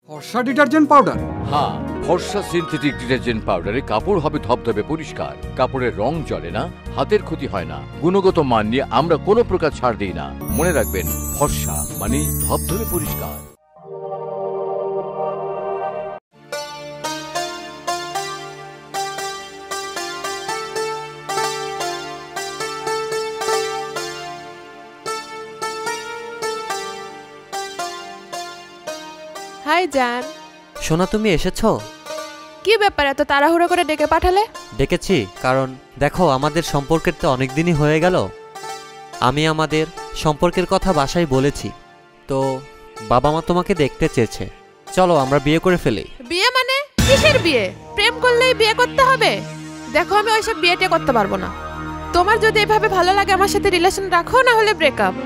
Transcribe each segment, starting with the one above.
ফর্সা detergent powder? হ্যাঁ, ফর্সা সিনথেটিক ডিটারজেন্ট পাউডারে কাপড় হবে ধবধবে পরিষ্কার, কাপড়ের রং জ্বলে না, হাতের ক্ষতি হয় না। গুণগত মান নিয়ে আমরা কোনো প্রকার ছাড় দিই না। মনে রাখবেন, ফর্সা মানে ধবধবে পরিষ্কার। হাই জান। সোনা, তুমি এসেছো? কি ব্যাপার এত তাড়াহুড়ো করে ডেকে পাঠালে? ডেকেছি কারণ দেখো, আমাদের সম্পর্কের তো অনেক দিনই হয়ে গেল। আমি আমাদের সম্পর্কের কথা বাসায় বলেছি, তো বাবা মা তোমাকে দেখতে চেয়েছে। চলো আমরা বিয়ে করে ফেলি। বিয়ে মানে? কিসের বিয়ে? প্রেম করলেই বিয়ে করতে হবে? দেখো, আমি ওইসব বিয়েটা করতে পারবো না। তোমার যদি এভাবে ভালো লাগে আমার সাথে রিলেশন রাখো, না হলে ব্রেকআপ।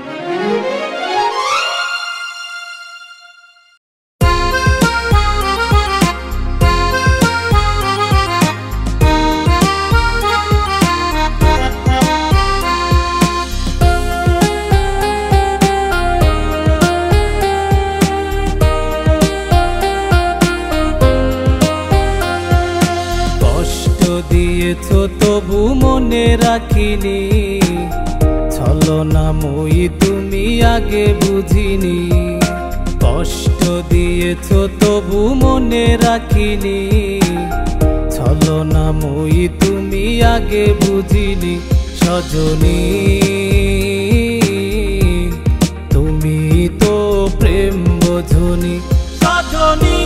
দিয়েছো তবু মনে রাখিনি, ছলনাময়ী তুমি আগে বুঝিনি। কষ্ট দিয়েছো তবু মনে রাখিনি, ছলনাময়ী তুমি আগে বুঝিনি। সজনী, তুমি তো প্রেম বোঝনি। সজনী,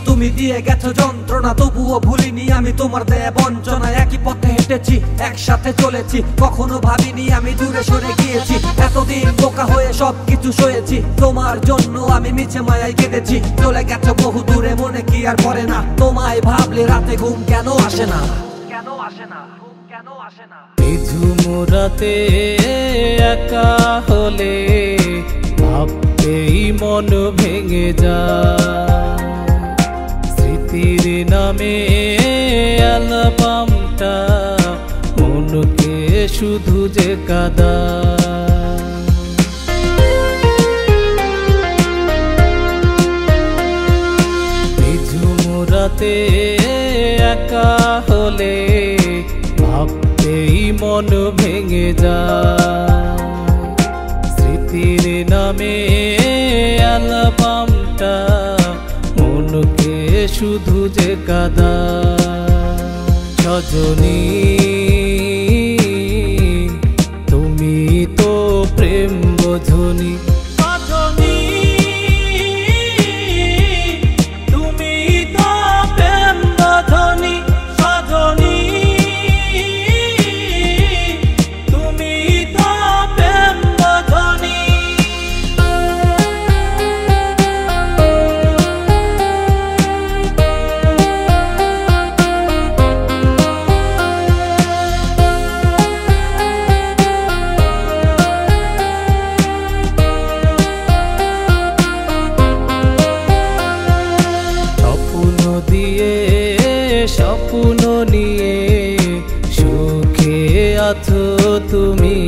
তুমি দিয়ে গেছো যন্ত্রণা, তবুও ভুলিনি আমি তোমার দেয়া বঞ্চনা। একই পথে হেঁটেছি, একসাথে চলেছি, কখনো ভাবিনি আমি দূরে সরে গিয়েছি। এতদিন বোকা হয়ে সবকিছু সয়েছি, তোমার জন্য আমি মিছে মায়ায় কেঁদেছি। চলে গেছো বহু দূরে, মনে কি আর পড়ে না? তোমায় ভাবলে রাতে ঘুম কেন আসে না? কেন আসে না? কেন আসে না? নিঝুম রাতে একা হলে ভাবতেই মন ভেঙে যায়। স্মৃতির নামে অ্যালবামটা মনকে শুধু যে কাদা। নিঝুম রাতে একা হলে ভাবতেই মন ভেঙে যায়। স্মৃতির নামে অ্যালবামটা মনকে শুধু যে কাদা। সজনী, তুমি তো প্রেম বোঝনি। সজনী, তুমি তো প্রেম বোঝনি। সজনী, তুমি তো প্রেম বোঝনি। স্বপ্ন নিয়ে সুখে আছো তুমি,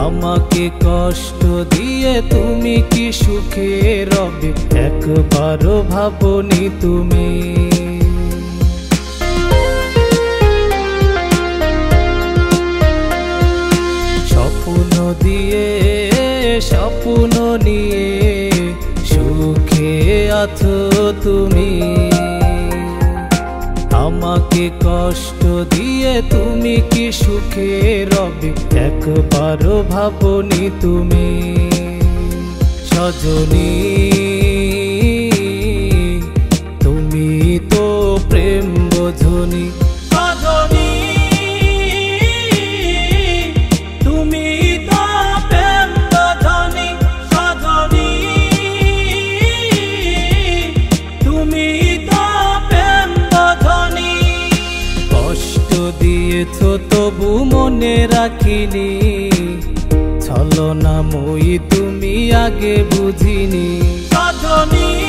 আমাকে কষ্ট দিয়ে তুমি কি সুখে রবে একবারও ভাবনি তুমি। স্বপ্ন দিয়ে স্বপ্ন নিয়ে সুখে আছো তুমি, আমাকে কষ্ট দিয়ে তুমি কি সুখে রবে একবারও ভাবনি তুমি। সজনী, তুমি তো প্রেম বোঝনি। সজনী, তুমি তো প্রেম বোঝনি। সজনী, তুমি তো প্রেম বোঝনি। কষ্ট দিয়েছো তবু মনে মনে রাখিনি, ছলনাময়ী তুমি আগে বুঝিনি। সজনী